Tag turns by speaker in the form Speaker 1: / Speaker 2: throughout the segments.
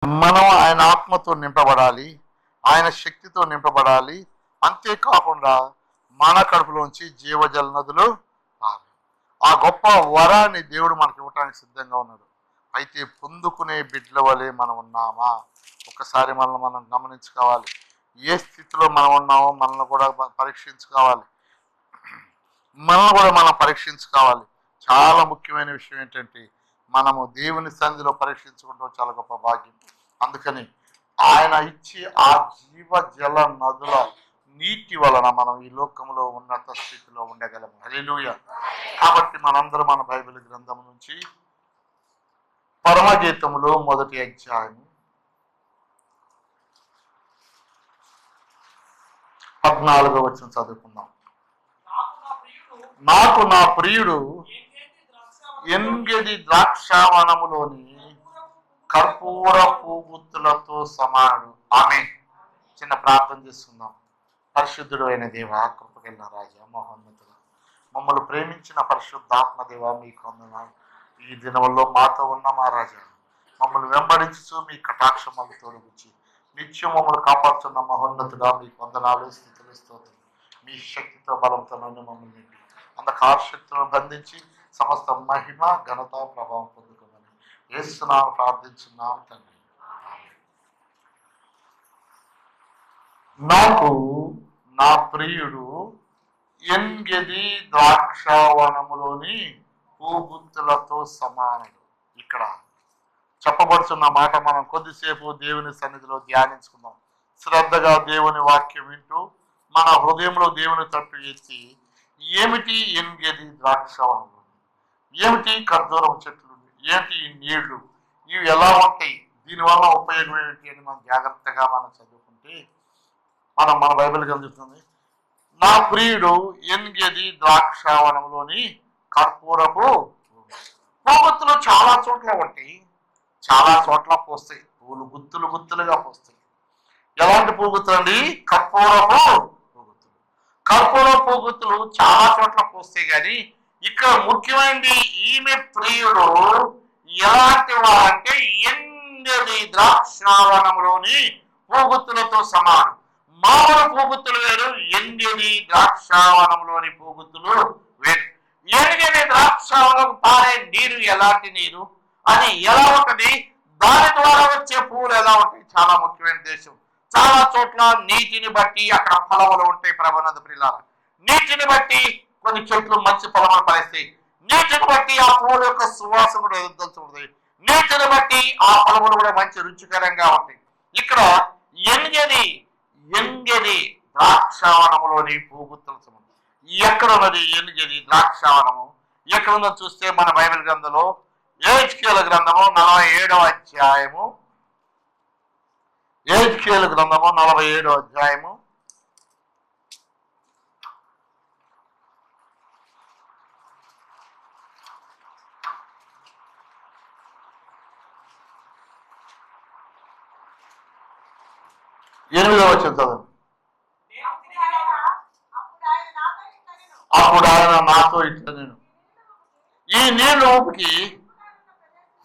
Speaker 1: మనం ఆయన ఆత్మతో నింపబడాలి, ఆయన శక్తితో నింపబడాలి. అంతేకాకుండా మన కడుపులోంచి జీవజల నదులు పారాలి. ఆ గొప్ప వరాన్ని దేవుడు మనకి ఇవ్వటానికి సిద్ధంగా ఉన్నాడు. అయితే పొందుకునే బిడ్డల వలె మనం ఉన్నామా? ఒకసారి మనల్ని మనం గమనించుకోవాలి. ఏ స్థితిలో మనం ఉన్నామో మనల్ని కూడా పరీక్షించుకోవాలి. మనం పరీక్షించుకోవాలి. చాలా ముఖ్యమైన విషయం ఏంటంటే మనము దేవుని సన్నిధిలో పరీక్షించుకుంటాం చాలా గొప్ప భాగ్యం. అందుకని ఆయన ఇచ్చి ఆ జీవ జల నదుల నీటి వలన మనం ఈ లోకంలో ఉన్నత స్థితిలో ఉండగలము. హల్లెలూయా. కాబట్టి మనందరం మన బైబిల్ గ్రంథం నుంచి పరమగీతములో 1వ అధ్యాయం 14వ వచనం చదువుకుందాం. నాకు నా ప్రియుడు ఎంగెది ద్రాక్షావనములోని కర్పూర పూగుత్తులతో సమానుడు. ఆమె చిన్న ప్రార్థన చేసుకుందాం. పరిశుద్ధుడు అయిన దేవ, కృపగల రాజా, మహోన్నతుడు, మమ్మల్ని ప్రేమించిన పరిశుద్ధాత్మ దేవ, మీకు వందనాలు. ఈ దినంలో మాతో ఉన్న మా రాజా, మమ్మల్ని వెంబడించు మీ కటాక్షములు తోడుగుచ్చి నిత్యం మమ్మల్ని కాపాడుతున్న మహోన్నతుడా, మీకు వందనాలు, స్థితులు, స్తోత్రం. మీ శక్తితో బలంతో నన్ను మమ్మల్ని నింపి అంధకార శక్తులను బంధించి సమస్త మహిమ ఘనత ప్రభావం పొందుకోమని యేసునామమున ప్రార్థించున్నాం తండ్రి. నాకు నా ప్రియుడు ఎంగెది ద్రాక్షావనములోని పూగుత్తులతో సమానుడు. ఇక్కడ చెప్పబడుతున్న మాట మనం కొద్దిసేపు దేవుని సన్నిధిలో ధ్యానించుకుందాం. శ్రద్ధగా దేవుని వాక్యం వింటూ మన హృదయంలో దేవుని తట్టు ఎత్తి, ఏమిటి ఎంగెది ద్రాక్షావనములు, ఏమిటి ఖర్జూరం చెట్లు, ఏంటి నీళ్లు, ఇవి ఎలా ఉంటాయి, దీనివల్ల ఉపయోగం ఏమిటి అని మనం జాగ్రత్తగా మనం చదువుకుంటే మన బైబిల్ చెప్తుంది. నా ప్రియుడు ఎంగెది ద్రాక్షావనంలోని కర్పూరపు పూగుత్తులు చాలా చోట్ల ఉంటాయి, చాలా చోట్ల పోస్తాయి. పూలు గుత్తులు గుత్తులుగా పోస్తాయి. ఎలాంటి పూగుత్తులు అండి? కర్పూరపు పూగుత్తులు. కర్పూర పూగుత్తులు చాలా చోట్ల పోస్తాయి. కానీ ఇక్కడ ముఖ్యమైనది, ఈమె ప్రియుడు ఎలాంటి వారంటే ఎంగెది ద్రాక్షావనంలోని పూగుత్తులతో సమానం. మామూలు పూగుత్తులు వేరు, ఎంగెది ద్రాక్షావనంలోని పూగుత్తులు వేరు. ఎంగెది ద్రాక్షావనం పారే నీరు ఎలాంటి నీరు, అది ఎలా ఉంటుంది, దాని ద్వారా వచ్చే పువ్వులు ఎలా ఉంటాయి, చాలా ముఖ్యమైన దేశం. చాలా చోట్ల నీటిని బట్టి అక్కడ ఫలములు ఉంటాయి. ప్రభానంద ప్రియులార, నీటిని బట్టి కొన్ని చెట్లు మంచి ఫలములు ఫలిస్తాయి. నీటిని బట్టి ఆ పువ్వుల యొక్క సువాసన కూడా ఎదుగుతుంది. నీటిని బట్టి ఆ ఫలములు కూడా మంచి రుచికరంగా ఉంటాయి. ఇక్కడ ఎంగెది ద్రాక్షావనములోని పూగుత్తుల సమానం. ఎక్కడ ఉన్నది ఎంగెది ద్రాక్షావనము? ఎక్కడ ఉందో చూస్తే మన బైబిల్ గ్రంథంలో యెహెజ్కేలు గ్రంథము 47వ అధ్యాయము, యెహెజ్కేలు గ్రంథము 47వ అధ్యాయము 8వ వచనం చదవండి. అప్పుడు ఆయన నాతో ఇట్లా, నేను ఈ నీళ్లు ఊపికి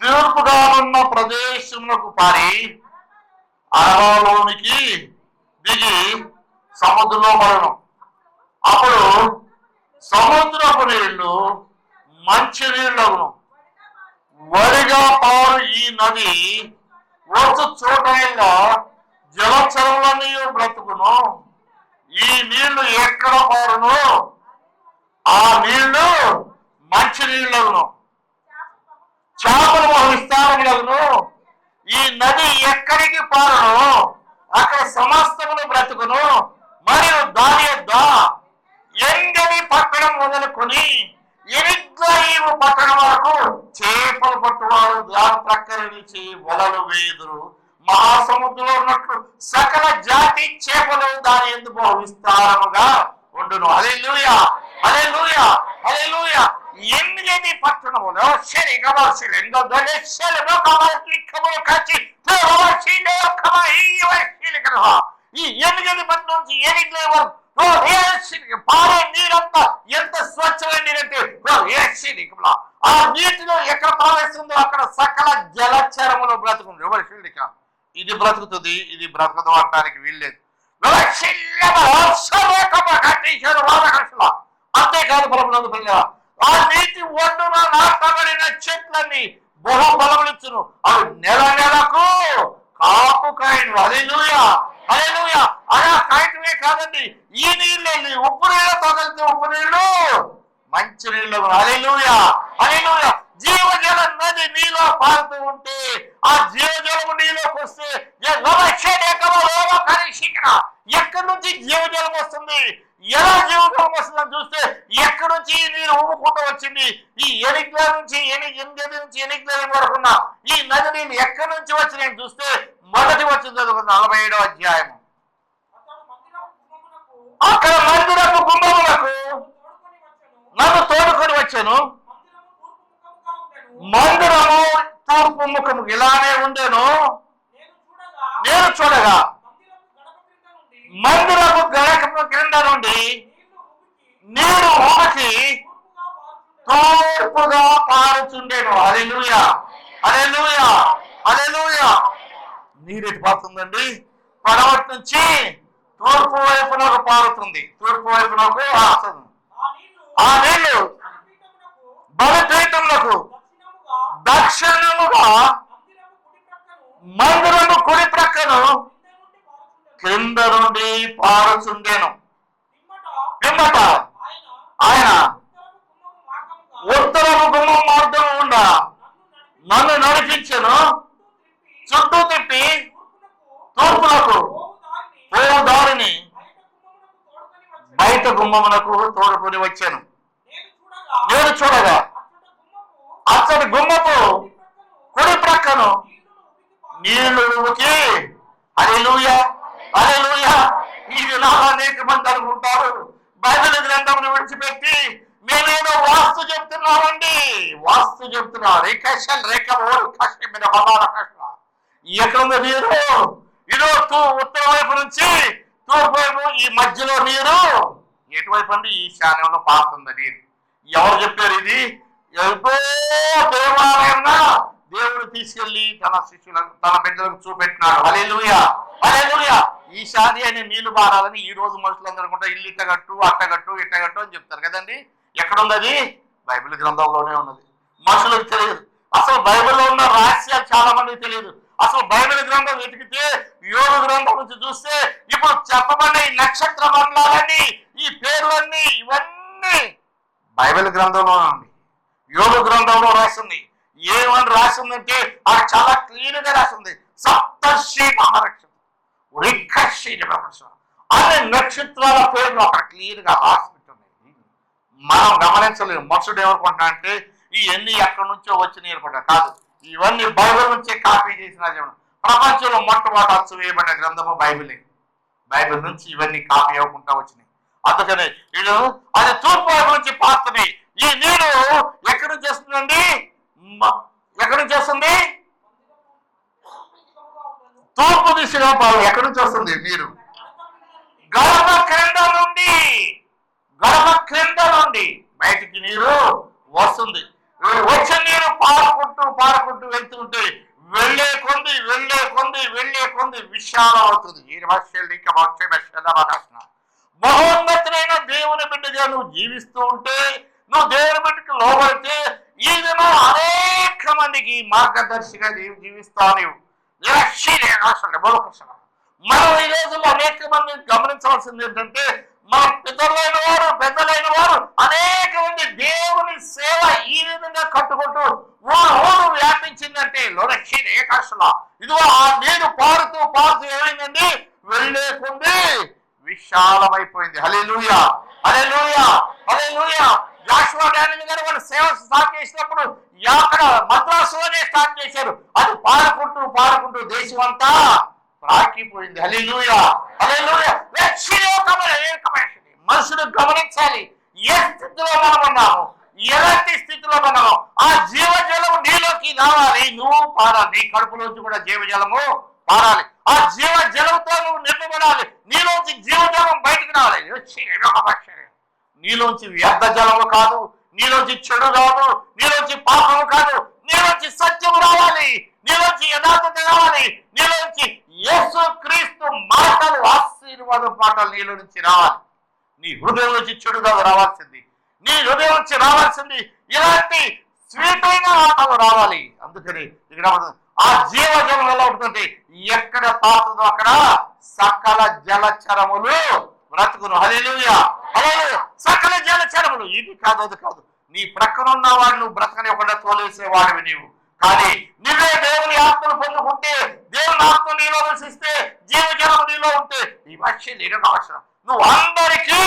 Speaker 1: తూర్పుగా ఉన్న ప్రదేశములకు పారి అరలోనికి దిగి సముద్రంలో పడను. అప్పుడు సముద్రపు నీళ్లు మంచి నీళ్లను వరిగా పారు. ఈ నది వచ్చు చోటల్లో జలచరులన్నీ బ్రతుకును. ఈ నీళ్లు ఎక్కడ పారును? ఆ నీళ్లు మంచి నీళ్లను, చేపలు విస్తారములను. ఈ నది ఎక్కడికి పారును అక్కడ సమస్తమును బ్రతుకును. మరియు దాని యొద్ద ఎంగని పట్టణం మొదలుకొని ఎనిగ్లయీము పట్టణం వరకు చేపలు పట్టువారు దాని ప్రక్కన నుంచి వలలు వేయుదురు. మహాసముద్రంలో ఉన్నట్లు సకల జాతి చేపలు దాని యందు బహు విస్తారముగా ఉండును. హల్లెలూయా, హల్లెలూయా, హల్లెలూయా. ఎంగని పట్టణములో ఈ ఎనిమిది పట్టణం నుంచి ఎనిమిది వరకు పారే నీరంతా ఎంత స్వచ్ఛమైన నీరంటే ఆ నీటిలో ఎక్కడ ప్రవేశిందో అక్కడ సకల జలచరములు బ్రతుకుంది. ఇది బ్రతుకుతుంది, ఇది బ్రతకదు అనడానికి వీల్లేదు. అంతేకాదు ఫలమునందు పిల్లల ఆ నీతి ఒడ్డున నాటబడిన చెట్లన్నీ బహు ఫలములిచ్చును, అవి నెల నెలకు కాపు కాయను. హల్లెలూయా హల్లెలూయా. అలా కాయటమే కాదండి, ఈ నీళ్ళు వెళ్ళి ఉప్పు నీళ్ళతో కలిసి ఉప్పు నీళ్ళు మంచి నీళ్ళు. హల్లెలూయా హల్లెలూయా. జీవజల నది నీలో పారుతూ ఉంటే ఆ జీవజలము నీలోకి వస్తే ఎక్కడి నుంచి జీవజలం వస్తుంది, ఎలా జీవజలం వస్తుందని చూస్తే ఎక్కడి నుంచి నీరు ఉమ్ముకుంటూ వచ్చింది. ఈ ఎనిక్ల నుంచి ఎనిక్ల వరకున్న ఈ నది నీళ్ళు ఎక్కడి నుంచి వచ్చినాయని చూస్తే మొదటి వచ్చింది 47వ అధ్యాయము. అక్కడ మందిరపు గుమ్మములకు నన్ను తోడుకొని వచ్చాను. మందిరము తూర్పు ముఖము ఇలానే ఉండేను. నేను చూడగా మందిరము గడప క్రింద నుండి నీరు ఒకటి తూర్పుగా పారుచుండేను. హల్లెలూయా హల్లెలూయా హల్లెలూయా. నీరు ఎటు పారుతుందండి? పడమటి నుంచి తూర్పు వైపునకు పారుతుంది, తూర్పు వైపునకు వస్తుంది. ఆ నీళ్లు బలిపీఠములకు దక్షిణముగా మందిరము కుడి ప్రక్కను క్రింద నుండి పారుచుండెను. పిమ్మట ఆయన ఉత్తరపు గుమ్మం మార్గం ఉండ నన్ను నడిపించెను. చుట్టూ తిప్పి తూర్పునకు పోవు దారిని బయట గుమ్మమునకు తోడుకొని వచ్చాను. నేను చూడగా అతడి గుమ్మపు కుడి ప్రక్కను నీళ్లు ఉబికి. హల్లెలూయా హల్లెలూయా. ఈ దినాల్లో అనేక మంది అనుకుంటారు బైబిల్ గ్రంథమును విడిచిపెట్టి మేమేదో వాస్తు చెప్తున్నామండి, వాస్తు చెప్తున్నారు. ఎక్కడుందో నీరు? ఇదో ఉత్తర వైపు నుంచి తూర్పు వైపు ఈ మధ్యలో నీరు ఎటువైపు అండి? ఈశాన్యంలో పారుతుంది నీరు. ఎవరు చెప్పారు ఇది? దేవాలయంగా దేవుడు తీసుకెళ్లి తన శిష్యులకు తన బిడ్డలకు చూపెట్టినాడు. హల్లెలూయా హల్లెలూయా. ఈశాన్య అనే నీళ్లు పారాలని ఈ రోజు మనుషులందరూ కూడా ఇల్లు ఇట్టగట్టు అట్టగట్టు ఇట్టగట్టు అని చెప్తారు కదండి. ఎక్కడుంది అది? బైబిల్ గ్రంథంలోనే ఉన్నది. మనుషులకు తెలియదు. అసలు బైబిల్లో ఉన్న రహస్యాలు చాలా మందికి తెలియదు. అసలు బైబిల్ గ్రంథం వెతికితే యోగు గ్రంథం నుంచి చూస్తే ఇప్పుడు చెప్పబడిన ఈ నక్షత్ర మండలాలన్నీ ఈ పేర్లన్నీ ఇవన్నీ బైబిల్ గ్రంథంలో ఉంది. యోగు గ్రంథంలో రాసింది. ఏమని రాసిందంటే అది చాలా క్లీన్ గా రాసింది. సప్తర్షి మహానక్షత్రం అనే నక్షత్రాల పేర్లు అక్కడ క్లీన్ గా రాసి పెట్టున్నాయి. మనం గమనించలేము. మనుషుడు ఏమనుకుంటా అంటే ఇవన్నీ ఎక్కడి నుంచో వచ్చి ఏర్పడ్డా కాదు, ఇవన్నీ బైబిల్ నుంచే కాపీ చేసిన. ప్రపంచంలో మొట్టమొదటి అచ్చు వేయబడిన గ్రంథము బైబిలే. బైబిల్ నుంచి ఇవన్నీ కాపీ అవ్వకుండా వచ్చినాయి. అందుకనే వీళ్ళు అది తూర్పు వైపు నుంచి పారుతున్నాయి. ఈ నీరు ఎక్కడి నుంచి వస్తుందండి? ఎక్కడి నుంచి వస్తుంది? తూర్పు దిశగా పాలు. ఎక్కడి నుంచి వస్తుంది నీరు? గర్భ క్రింద నుండి, గర్భ క్రింద నుండి బయటికి నీరు వస్తుంది. వచ్చే నీరు పారుకుంటూ వెళ్తుంటే వెళ్ళే కొంది విశాలం అవుతుంది. మహోన్నతులైన దేవుని బిడ్డగా నువ్వు జీవిస్తూ ఉంటే, నువ్వు దేవుని బిడ్డకి లోబడితే ఈ దినం అనేక మందికి మార్గదర్శిగా జీవిస్తావు. మనం ఈ రోజుల్లో అనేక మంది గమనించవలసింది ఏంటంటే మన పెద్దలైన వారు అనేక మంది దేవుని సేవ ఈ విధంగా కట్టుకుంటూ ఊరు వ్యాపించిందంటే లోరక్షణ ఏకాశలా ఇదిగో ఆ నీరు పారుతూ ఏమైందండి? వెళ్ళే కొంది విశాలమైపోయింది. హల్లెలూయా హల్లెలూయా హల్లెలూయా. జాషువా డానియల్ గారు వాళ్ళు సేవ స్టార్ట్ చేసినప్పుడు అక్కడ మద్రాసులోనే స్టార్ట్ చేశారు. అది పారుకుంటూ దేశం అంతా రాకిపోయింది. హల్లెలూయా హల్లెలూయా. మనుషులు గమనించాలి ఏ స్థితిలో మనం ఉన్నాము, ఎలాంటి స్థితిలో ఉన్నాము. ఆ జీవజలము నీలోకి రావాలి, నువ్వు పారాలి. నీ కడుపులోంచి కూడా జీవజలము పారాలి. ఆ జీవజలంతో నువ్వు నింపబడాలి. నీలోంచి జీవజలం బయటకు రావాలి. నీలోంచి వ్యర్థ జలము కాదు, నీలోంచి చెడు రాదు, నీలోంచి పాపము కాదు, నీలోంచి సత్యము రావాలి, నీలోంచి యథార్థత రావాలి, నీలోంచి ఆశీర్వాదం పాఠాలు నీలో నుంచి రావాలి. నీ హృదయం నుంచి చెడు కాదు రావాల్సింది, నీ హృదయం నుంచి రావాల్సింది ఇలాంటి స్వీట్ అయిన ఆటలు రావాలి. అందుకని ఇక్కడ ఆ జీవజలం ఎలా ఉంటుందంటే ఎక్కడ పాతుందో అక్కడ సకల జలచరములు బ్రతుకును. హల్లెలూయా, హల్లెలూయా. సకల జలచరములు, ఇది కాదు అది కాదు, నీ ప్రక్కన ఉన్న వాడు నువ్వు బ్రతకనివ్వకుండా తోలేసేవాడివి నీవు. కానీ నువ్వే దేవుని ఆత్మను పొందుకుంటే, దేవుని ఆత్మ నీలో నివసిస్తే, జీవజలం నీలో ఉంటే ఈ భాష నీకు అవసరం. నువ్వు అందరికీ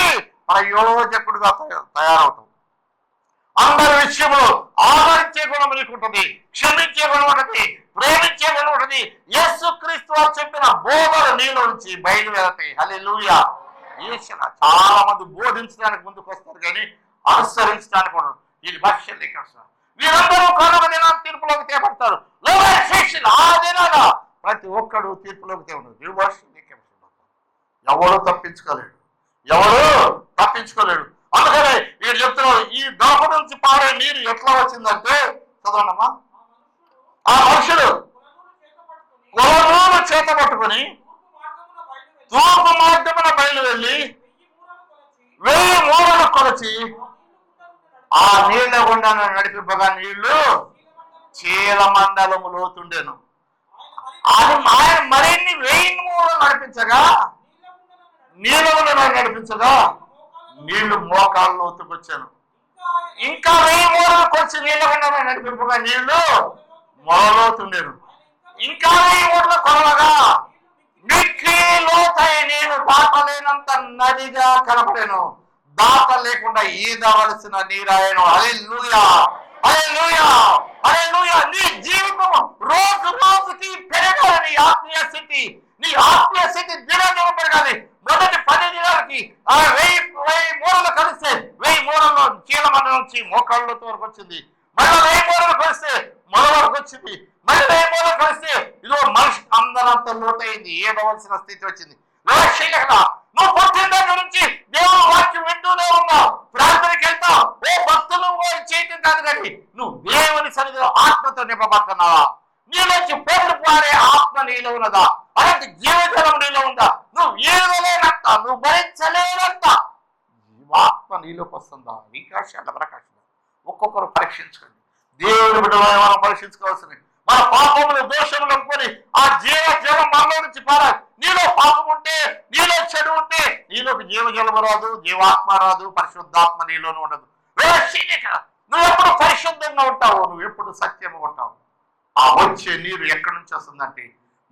Speaker 1: ప్రయోజకుడుగా తయారవుతావు. అందరి విషయంలో ఆదరించే గుణం నీకుంటుంది, క్షమించే గుణం ఉంటుంది, ప్రేమించే గుణం ఉంటుంది. యేసుక్రీస్తు వారు చెప్పిన బోధలు నీలో నుంచి బయలుదేరతాయి. హల్లెలూయా. చాలా మంది బోధించడానికి ముందుకు వస్తారు కానీ అనుసరించడానికి ఉండరు. ఇది భాష వీరందరూ కనుక దినాన్ని తీర్పులోకి తేపడతారు. ఆ దినాన ప్రతి ఒక్కడు తీర్పులోకి తేపడదు. భాష ఎవరు తప్పించుకోలేడు, ఎవరు తప్పించుకోలేడు. అందుకనే వీడు చెప్తున్నారు, ఈ దాహ నుంచి పారే నీరు ఎట్లా వచ్చిందంటే, చదవనమ్మా, ఆ మనుషుడు కొలనూలు చేత పట్టుకుని తూర్పు మార్గమున బయలు వెళ్ళి 1000 మూరలు కొలచి ఆ నీళ్ల గుండా నడిపింపగా నీళ్లు చీల మండలము లోతుండెను. అది ఆయన మరిన్ని 1000 మూరలు నడిపించగా, నీళ్ళ గుండా నడిపించగా నీళ్లు మోకాళ్ళ లోతుకొచ్చాను. ఇంకా 1000 మూరలు కొలిచి నీళ్ళ గుండా నడిపింపగా నీళ్లు మొలలోతుండేను. ఇంకా 1000 మూరలు కొలవగా మిక్కి లోతై నేను దాటలేనంత నదిగా కనపడేను. దాట లేకుండా ఈదవలసిన నీరాయను. హల్లెలూయా, హల్లెలూయా, హల్లెలూయా. నీ జీవితం రోజు రోజుకి పెరగాలి. నీ ఆత్మీయ స్థితి, నీ ఆత్మీయ స్థితి దినదినం పెరగాలి. మొదటి 10 దినాలకి ఆ 1000 మూరలు కలిస్తే 1000 మూరల్లో చీల మండలం నుంచి మోకాళ్ళతో వరకు వచ్చింది. మళ్ళీ 1000 మూరలు కలిస్తే మొల వరకు వచ్చింది. మళ్ళీ 1000 మూరలు కలిస్తే ఇదిగో మనిషి అందరంత లోతైంది, ఏదవలసిన స్థితి వచ్చింది. నువ్వు పుట్టిన దగ్గర నుంచి దేవుడు వాక్యం వింటూనే ఉన్నావు, ప్రార్థనకి వెళ్తావు. ఓ భక్తులు చేయటం కాదు, కానీ నువ్వు దేవుని సన్నిధిలో ఆత్మతో నింపబడుతున్నావా? నీలోంచి పొందు పారే ఆత్మ నీలో ఉన్నదా? అలాంటి జీవజలం నీలో ఉందా? నువ్వు ఏదలేనంత, నువ్వు భరించలేనంత జీవాత్మ నీలోకి వస్తుందా? వికాశాల ప్రకాశం ఒక్కొక్కరు పరీక్షించుకోండి. దేవుని బిడ్డలు మనం పరీక్షించుకోవాల్సింది. మన పాపములు దోషములు అనుకొని ఆ జీవజలం మనలో నుంచి పారాలి. నీలో పాపం ఉంటే, నీలో చెడు ఉంటే నీలోకి జీవజలము రాదు, జీవాత్మ రాదు, పరిశుద్ధాత్మ నీలోనూ ఉండదు. నువ్వు ఎప్పుడు పరిశుద్ధంగా ఉంటావు, నువ్వు ఎప్పుడు సత్యము ఉంటావు. ఆ వచ్చే నీరు ఎక్కడి నుంచి వస్తుందంటే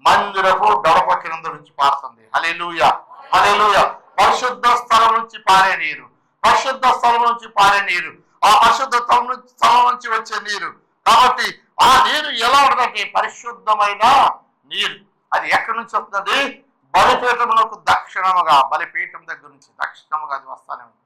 Speaker 1: మందిరపు గడప కింద నుంచి పారుతుంది. హల్లెలూయా, హల్లెలూయా. పరిశుద్ధ స్థలం నుంచి పారే నీరు, పరిశుద్ధ స్థలం నుంచి పారే నీరు, ఆ పరిశుద్ధ స్థలం నుంచి వచ్చే నీరు. కాబట్టి ఆ నీరు ఎలా ఉంటుందంటే పరిశుద్ధమైన నీరు. అది ఎక్కడి నుంచి వస్తుంది? బలిపీఠములకు దక్షిణముగా, బలిపీఠం దగ్గర నుంచి దక్షిణముగా అది వస్తానే ఉంది.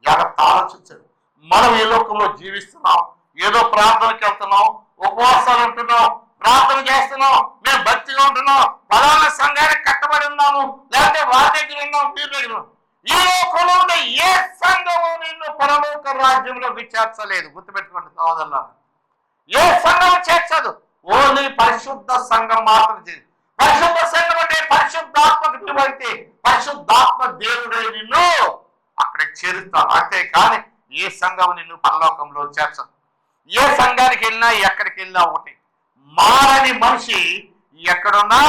Speaker 1: జాగ్రత్త ఆలోచించండి. మనం ఈ లోకంలో జీవిస్తున్నాం, ఏదో ప్రార్థనకి వెళ్తున్నాం, ఉపవాసాలు ఉంటున్నాం, ప్రార్థన చేస్తున్నాం, మేము భక్తిగా ఉంటున్నాం, ఫలానా సంఘానికి కట్టబడి ఉన్నాము, లేకపోతే వారి దగ్గర ఉన్నాం, వీరి దగ్గర ఉన్నాం. ఈ లోకంలో ఉండే ఏ సంఘము నిన్ను పరలోక రాజ్యంలోకి చేర్చలేదు. గుర్తుపెట్టుకోండి సోదరులారా, ఏ సంఘం చేర్చదు. ఓన్లీ పరిశుద్ధ సంఘం మాత్రం చేసి. పరిశుద్ధ సంఘం అంటే పరిశుద్ధాత్మకు నిలబడితే పరిశుద్ధాత్మ దేవుడే నిన్ను అక్కడికి చేరుస్తాను. అంతేకాని ఏ సంఘం నిన్ను పరలోకంలో చేర్చదు. ఏ సంఘానికి వెళ్ళినా ఎక్కడికి వెళ్ళినా ఒకటి. మారని మనిషి ఎక్కడున్నా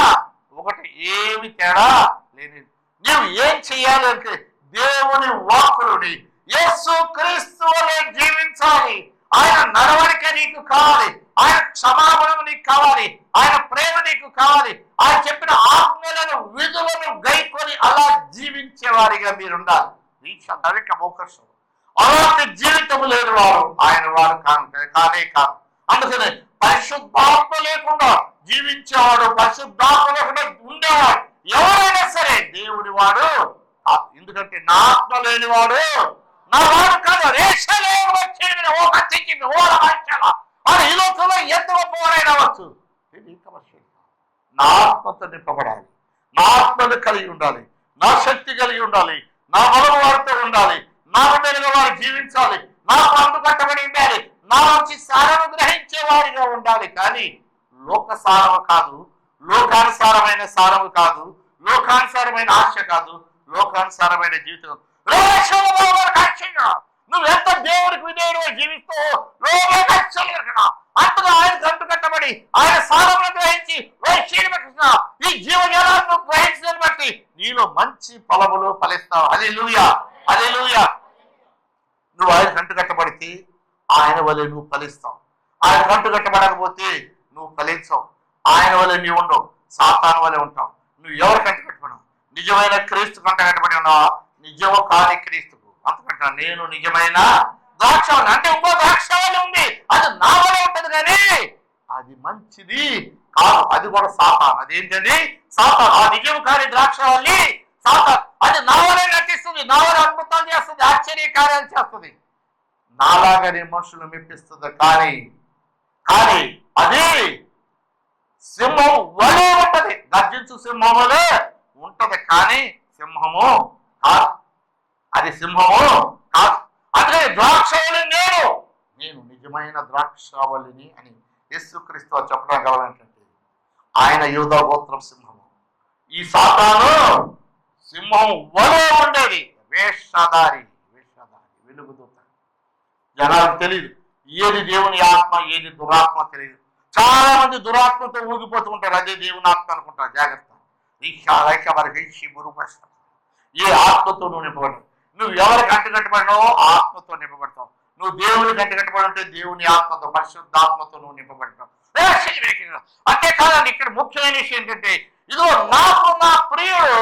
Speaker 1: ఒకటి, ఏమి తేడా లేదు. నువ్వు ఏం చెయ్యాలంటే దేవుని వాక్కుని యేసు క్రీస్తు వలె జీవించాలి. ఆయన నడవడిక నీకు కావాలి, ఆయన క్షమాపణ నీకు కావాలి, ఆయన ప్రేమ నీకు కావాలి. ఆయన చెప్పిన ఆజ్ఞలను విధులను గైకొని అలా జీవించేవారిగా మీరుండాలి. అవకాశం అలాంటి జీవితం లేని వారు ఆయన వారు కానే కాదు. అందుకనే పరిశుద్ధాత్మ లేకుండా జీవించేవాడు, పరిశుద్ధాత్మ లేకుండా ఉండేవాడు ఎవరైనా సరే దేవుడి వాడు. ఎందుకంటే నా ఆత్మ లేనివాడు నా వాడు కాదు. ఈ లోకంలో ఎంత గొప్పవారైనా వచ్చు, నా ఆత్మతో నింపబడాలి, నా ఆత్మను కలిగి ఉండాలి, నా శక్తి కలిగి ఉండాలి, నా బలము వారితో ఉండాలి, నా బిడ్డలుగా వారు జీవించాలి, నాకు అందు కట్టబడి ఉండాలి, నా నుంచి సారము గ్రహించే వారిగా ఉండాలి. కానీ లోక సారము కాదు, లోకానుసారమైన సారము కాదు, లోకానుసారమైన ఆశ కాదు, లోకానుసారమైన జీవితం. నువ్వు ఎంత దేవుడికి విధేయుడు జీవిస్తూ అంతగా ఆయన గంటు కట్టబడి ఆయన సారమును గ్రహించి ఈ జీవజాలను గ్రహించదని బట్టి నీలో మంచి ఫలములు ఫలిస్తావు. హల్లెలూయా, హల్లెలూయా. నువ్వు ఆయన గంటు కట్టబడితే ఆయన వలె నువ్వు ఫలిస్తావు. ఆయన గంటు కట్టబడకపోతే నువ్వు ఫలించవు. ఆయన వలె నీవు ఉండవు, సాతాను వలె ఉంటావు. నువ్వు ఎవరు కంట కట్టబడవు? నిజమైన క్రీస్తు కంట కట్టబడి ఉన్నావా? నిజము కాని క్రీస్తుకు. అంతకంట నేను నిజమైన ద్రాక్షావళి అంటే ఇంకో ద్రాక్షావళి ఉంది, అది నా వల్ల ఉంటది కానీ అది మంచిది కాదు. అది కూడా సాతాను. అదేంటండి? సాతాను. ఆ నిజము కాని ద్రాక్షావళి సాతాను. అది నా వల్ల నటిస్తుంది, నా వల్ల అద్భుతాలు చేస్తుంది, ఆశ్చర్య కార్యాలు చేస్తుంది, నాలాగానే మనుషులు మెప్పిస్తుంది. కానీ కానీ అది సింహం వలే ఉంటది, గర్జించు సింహం వలే ఉంటది, కానీ సింహము కాదు. అది సింహము కాదు. అదే ద్రాక్షావళి నేను నిజమైన ద్రాక్షావళిని అని యేసుక్రీస్తు చెప్పడం గలవేంటంటే ఆయన యూదా గోత్రం సింహము. ఈ సాతాను సింహం వలే ఉండేది, వేషధారి వెలుగుదూత. జనాలకు తెలియదు ఏది దేవుని ఆత్మ ఏది దురాత్మ తెలియదు. చాలా మంది దురాత్మతో ఊగిపోతూ ఉంటారు, అదే దేవుని ఆత్మ అనుకుంటారు. జాగ్రత్త. ఏ ఆత్మతో నువ్వు నింపబడవు. నువ్వు ఎవరికి అంటుకట్టబడినావో ఆత్మతో నింపబడతావు. నువ్వు దేవుని కంటకట్టబడి ఉంటే దేవుని ఆత్మతో, పరిశుద్ధాత్మతో నువ్వు నింపబడతావు. అంతేకాదండి, ఇక్కడ ముఖ్యమైన విషయం ఏంటంటే ఇదిగో నాకు నా ప్రియుడు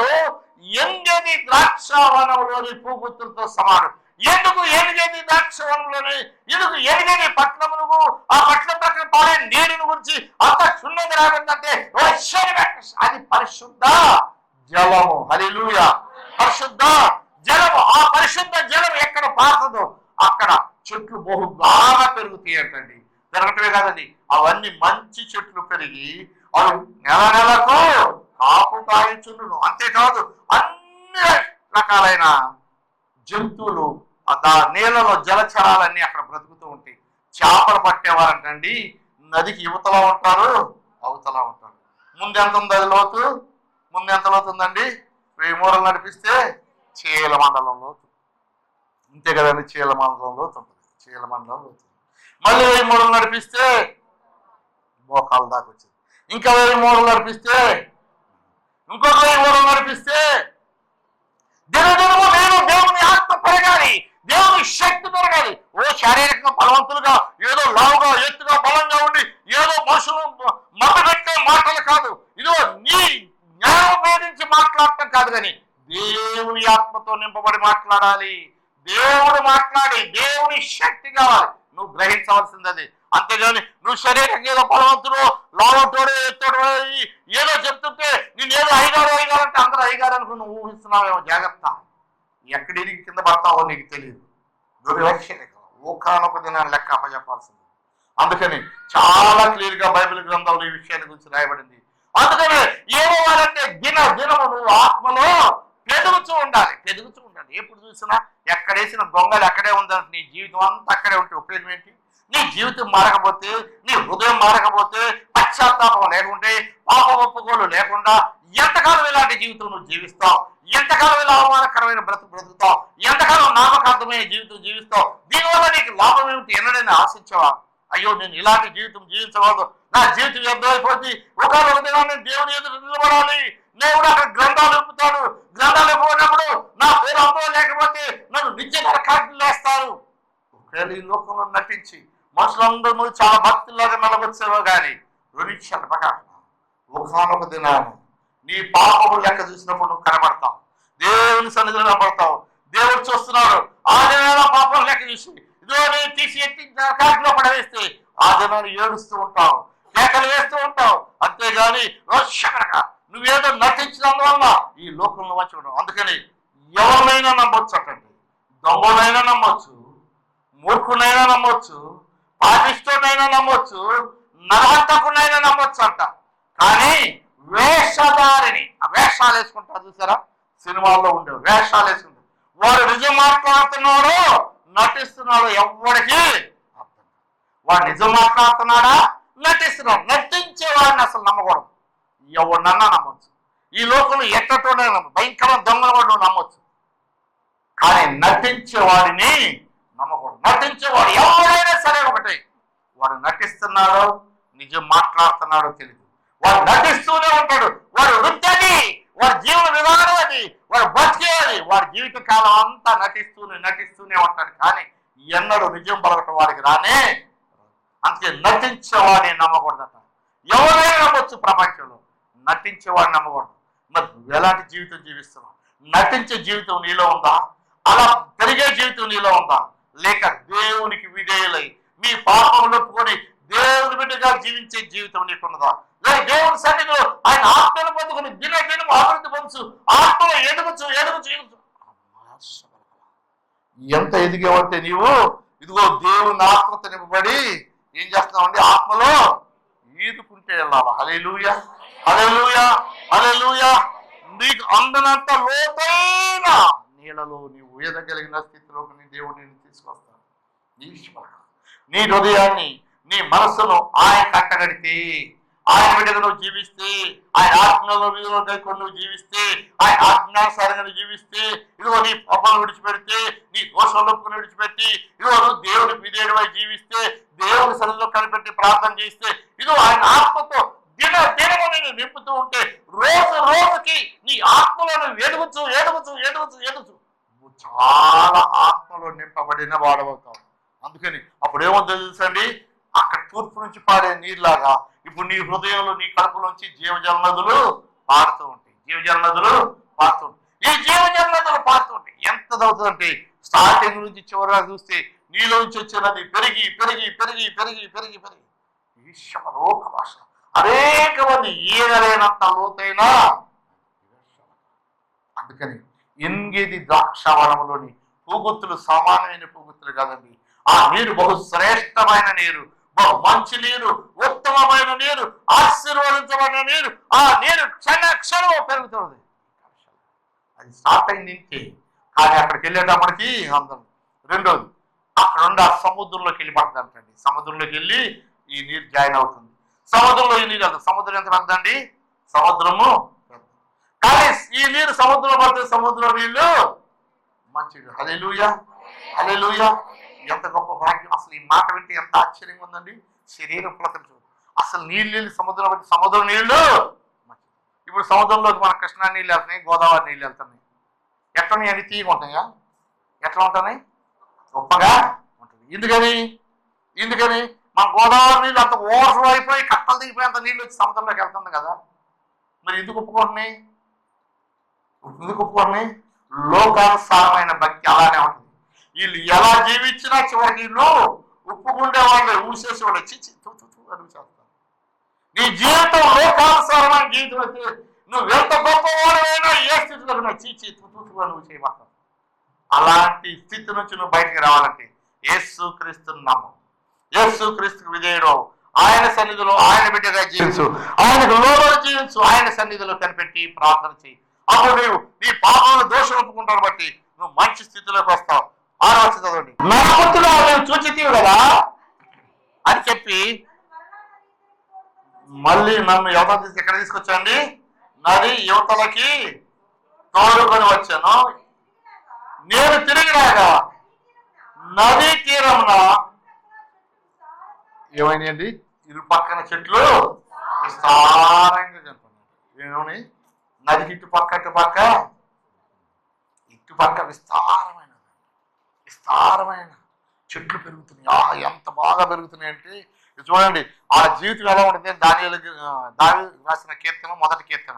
Speaker 1: ఎంగేది ద్రాక్షావనంలోని పూగుత్తులతో సమానం. ఎందుకు ఎనిగేది ద్రాక్షావనంలోని? ఎందుకు ఎనిగేది పట్టణములకు ఆ పట్టణం పక్కన పాడే నీరుని గురించి అంత క్షుణ్ణంగా రాబడిందంటే అది పరిశుద్ధ జలము. హల్లెలూయా, పరిశుద్ధ జలము. ఆ పరిశుద్ధ జలం ఎక్కడ పారుతుందో అక్కడ చెట్లు బహుగా పెరుగుతాయి అంటండి. పెరగటమే కాదండి, అవన్నీ మంచి చెట్లు పెరిగి అవి నెల నెలకు కాపు కాయించును. అంతేకాదు అన్ని రకాలైన జంతువులు నీళ్ళలో జలచరాలన్నీ అక్కడ బ్రతుకుతూ ఉంటాయి. చేపలు పట్టేవారంటండి నదికి యువతలా ఉంటారు, అవతలా ఉంటారు. ముందెంత ఉంది అది లోతు? ముందెంత లోతు ఉందండి? 1000 మూరలు నడిపిస్తే చీల మండలంలో. అంతే కదండి, చీల మండలంలో ఉంటుంది. చీల మండలంలో ఉంటుంది. మళ్ళీ 1000 మూరలు నడిపిస్తే మోకాల దాకా వచ్చింది. ఇంకా 1000 మూరలు నడిపిస్తే ఇంకొక 1000 మూరలు నడిపిస్తే దినదినము నేను దేవుని ఆత్మ పెరగాలి, దేవుని శక్తి పెరగాలి. ఓ శారీరకంగా బలవంతులుగా ఏదో లావుగా ఎత్తుగా బలంగా ఉండి ఏదో మనుషులు మతపెట్టే మాటలు కాదు. ఇదో నీ జ్ఞానం ఉపయోగించి మాట్లాడటం కాదు, కానీ దేవుని ఆత్మతో నింపబడి మాట్లాడాలి. దేవుడు మాట్లాడి దేవుని శక్తి కావాలి, నువ్వు గ్రహించవలసింది అది. అంతేగాని నువ్వు శరీరంగా ఏదో బలవంతుడు లావటోడు ఎత్తోడు ఏదో చెప్తుంటే నేను ఏదో అయ్యగారు అంటే అందరూ అయ్యగారు అనుకుని నువ్వు ఊహిస్తున్నావేమో. జాగ్రత్త, ఎక్కడి కింద పడతావో నీకు తెలియదు. దుర్లక్ష్యం ఊకానొక దినాన్ని లెక్క అప్పచెప్పాల్సింది. అందుకని చాలా క్లియర్ గా బైబిల్ గ్రంథంలో ఈ విషయాన్ని గురించి రాయబడింది. అందుకని ఏమవ్వాలంటే దినము నువ్వు ఆత్మలో పెరుగుతూ ఉండాలి. ఎప్పుడు చూసినా ఎక్కడేసిన గొంగలు అక్కడే ఉందంటే నీ జీవితం అంతా అక్కడే ఉంటే ఉపయోగం ఏంటి? నీ జీవితం మారకపోతే, నీ హృదయం మారకపోతే, పశ్చాత్తాపం లేకుంటే, పాప ఒప్పుకోలు లేకుండా ఎంతకాలం ఇలాంటి జీవితం నువ్వు జీవిస్తావు? ఎంతకాలం ఇలా అవమానకరమైన బ్రతుకుతావు? ఎంతకాలం నామకార్థమైన జీవితం జీవిస్తావు? దీనివల్ల నీకు లాభం ఏమిటి? ఎన్నడైనా ఆశించావా? అయ్యో నేను ఇలాంటి జీవితం జీవించకూడదు, నా జీవితం వ్యర్థమైపోతుంది, ఒకనొక దినాన్ని దేవుని ఎదురు నిలబడాలి, దేవుడు అక్కడ గ్రంథాలు ఇప్పుతాడు, గ్రంథాలు ఇవ్వనప్పుడు నా పేరు అందులో లేకపోతే నన్ను నిత్య నరకాగ్ని వేస్తారు. ఒకవేళ ఈ లోకంలో నటించి మనుషులందరూ చాలా భక్తుల్లాగా నిలబొచ్చేవో కానీ రుణిక్షణ ప్రకాశం ఒకనొక దినాన్ని నీ పాపము లెక్క చూసినప్పుడు నువ్వు కనబడతావు, దేవుని సన్నిధిలో కనబడతావు. దేవుడు చూస్తున్నాడు. ఆ దినాల పాపం లెక్క చూసి ఇదో నేను తీసి ఎత్తి నరకాగ్నిలో పడవేస్తే ఆ దినాన్ని ఏడుస్తూ ఉంటావు, కేకలు వేస్తూ ఉంటావు. అంతేగాని రోషకరగా నువ్వేదో నటించినందువల్ల ఈ లోకంలో వచ్చి ఉండవు. అందుకని ఎవరినైనా నమ్మొచ్చు అటండి, దొంగనైనా నమ్మొచ్చు, మూర్ఖునైనా నమ్మొచ్చు, పాపిష్టునైనా నమ్మొచ్చు, నరహంతకునైనా నమ్మొచ్చు అంట. కానీ వేషధారిని, ఆ వేషాలు వేసుకుంటారు చూసారా, సినిమాల్లో ఉండే వేషాలు వేసుకుంటారు, వాడు నిజం మాట్లాడుతున్నాడు నటిస్తున్నాడు ఎవరికి అర్థం. వాడు నిజం మాట్లాడుతున్నాడా నటిస్తున్నాడు? నటించే వాడిని అసలు నమ్మకూడదు. ఎవరినన్నా నమ్మొచ్చు. ఈ లోకంలో ఎట్టటోనే భయంకరమైన దొంగలు కూడా నువ్వు నమ్మొచ్చు, కానీ నటించేవాడిని నమ్మకూడదు. నటించేవాడు ఎవరైనా సరే ఒకటే, వాడు నటిస్తున్నాడో నిజం మాట్లాడుతున్నాడో తెలియదు, వాడు నటిస్తూనే ఉంటాడు. వాడు వృత్తి అది, వాడి జీవన విధానం అది, వాడు బతికేది, వాడి జీవిత కాలం అంతా నటిస్తూనే ఉంటాడు. కానీ ఎన్నడూ నిజం పలకటం వాడికి రానే. అందుకే నటించేవాడిని నమ్మకూడదట. ఎవరైనా నమ్మొచ్చు ప్రపంచంలో, నటించేవాడిని నమ్మకూడదు. మరి నువ్వు ఎలాంటి జీవితం జీవిస్తున్నావు? నటించే జీవితం నీలో ఉందా? అలా పెరిగే జీవితం నీలో ఉందా? లేక దేవునికి విధేయులై మీ పాపములు ఒప్పుకొని దేవుని బిడ్డగా జీవించే జీవితం నీకున్నదా? లేక దేవుని సన్నిధిలో ఆయన ఆత్మను పొందుకొని దినదినం అభివృద్ధి పొందు, ఆత్మలో ఎదుగుచు. ఎంత ఎదిగేవంటే నీవు ఇదిగో దేవుని ఆత్మతో నింపబడి ఏం చేస్తున్నావండి? ఆత్మలో ఈదుకుంటే వెళ్ళాలి. హల్లెలూయా, హల్లెలూయా, హల్లెలూయా. నీకు అందనంత లోతైన నీళ్ళలో నీవు ఎదగలిగిన స్థితిలోకి నీ దేవుడు నిన్ను తీసుకొస్తాడు. నీ హృదయాన్ని, నీ మనస్సును ఆయన కట్టగడితే, ఆయన బిడ్డగా నువ్వు జీవిస్తే, ఆయన ఆత్మలో నువ్వు జీవిస్తే, ఆయన ఆజ్ఞానుసారంగా నువ్వు జీవిస్తే, ఇదిగో నీ పాపాలను విడిచిపెడితే, నీ దోషంలోకి విడిచిపెట్టి, ఇదిగో నువ్వు దేవుడికి విధేయుడివై జీవిస్తే, దేవుని సన్నిధిలో కనిపెట్టి ప్రార్థన చేస్తే, ఇదిగో ఆయన ఆత్మతో దినము నేను నింపుతూ ఉంటే రోజుకి నీ ఆత్మలో నువ్వు ఎదుగుచు నువ్వు చాలా ఆత్మలో నింపబడిన వాడవుతావు. అందుకని అప్పుడు ఏమవుతుందో తెలుసండి, అక్కడ తూర్పు నుంచి పారే నీరులాగా ఇప్పుడు నీ హృదయంలో, నీ కడుపులోంచి జీవజల నదులు పారుతూ ఉంటాయి. ఈ జీవజల నదులు పారుతూ ఉంటాయి. ఎంత అవుతుందంటే స్టార్టింగ్ నుంచి చివరిగా చూస్తే నీలోంచి వచ్చే నది పెరిగి ఈశ్వరోక భాష అనేక మంది ఈగలేనంత లోతైన. అందుకని ఎంగేది ద్రాక్షావనంలోని పూగుత్తులు సామాన్యమైన పూగుత్తులు కాదండి. ఆ నీరు బహు శ్రేష్టమైన నీరు, బహు మంచి నీరు, ఉత్తమమైన నీరు, ఆశీర్వదించబడిన నీరు. ఆ నీరు క్షణం పెరుగుతుంది. అది స్టార్ట్ అయింది ఇంకే, కానీ అక్కడికి వెళ్ళేటప్పటికి అందరం. రెండోది, అక్కడ ఉండి ఆ సముద్రంలోకి వెళ్ళి పడుతుందంటండి. సముద్రంలోకి వెళ్ళి ఈ నీరు జాయిన్ అవుతుంది. సముద్రంలో ఈ నీరు వెళ్తుంది. సముద్రం ఎంత పెద్దదండి? సముద్రము. కానీ ఈ నీరు సముద్రంలో పడుతుంది. సముద్రం నీళ్ళు మంచిది. హల్లెలూయా, హల్లెలూయా. ఎంత గొప్ప భాగ్యం! అసలు ఈ మాట వింటే ఎంత ఆశ్చర్యంగా ఉందండి. శరీరం పులకరించు. అసలు నీళ్ళు సముద్రం బట్టి సముద్రం నీళ్ళు మంచిది. ఇప్పుడు సముద్రంలోకి మన కృష్ణా నీళ్ళు వెళ్తున్నాయి, గోదావరి నీళ్ళు వెళ్తున్నాయి. ఎట్లా అన్ని తీయగా ఉంటాయా? ఎట్లా ఉంటున్నాయి? గొప్పగా ఉంటుంది. ఎందుకని మన గోదావరి నీళ్ళు అంత ఓవర్ఫ్లో అయిపోయి కట్టలు దిగిపోయి అంత నీళ్ళు వచ్చి సముద్రంలోకి వెళ్తుంది కదా. మరి ఎందుకు ఒప్పుకుంటున్నాయి? లోకానుసారమైన భక్తి అలానే ఉంటుంది. వీళ్ళు ఎలా జీవించినా చివరికి వీళ్ళు ఒప్పుకుండే వాళ్ళు ఊసేసేవాళ్ళు చిచి అని చేస్తారు. నీ జీవితం లోకానుసారమైన జీవితం అయితే నువ్వు ఎంత గొప్పవాడైనా ఏ స్థితిలో చీచి నువ్వు చేయబడతావు. అలాంటి స్థితి నుంచి నువ్వు బయటికి రావాలంటే యేసుక్రీస్తుని నమ్ము, యేసుక్రీస్తుకు విధేయుడు, ఆయన సన్నిధిలో ఆయన బిడ్డగా జీవించు, ఆయనకు లోబడి జీవించు, ఆయన సన్నిధిలో కనిపెట్టి ప్రార్థన చేయి. అప్పుడు నువ్వు నీ పాపాలను దోషం ఒప్పుకుంటాను బట్టి నువ్వు మంచి స్థితిలోకి వస్తావు. ఆలోచన చదవండి. నా పుత్రుడు నేను చూచితీవు కదా అని చెప్పి మళ్ళీ నన్ను యువత ఎక్కడ తీసుకొచ్చాండి? నది యువతలకి తోడుకొని వచ్చాను. నేను తిరిగినాగా నదీ తీరమున ఏమైనాయండి? ఇరు పక్కన చెట్లు విస్తారంగా కనపడినాయి. ఏమని? నదికి ఇటుపక్క విస్తారమైన చెట్లు పెరుగుతున్నాయి. ఎంత బాగా పెరుగుతున్నాయి అంటే చూడండి. ఆ జీవితం ఎలా ఉంటుంది? దానియేలు రాసిన కీర్తన, మొదటి కీర్తన.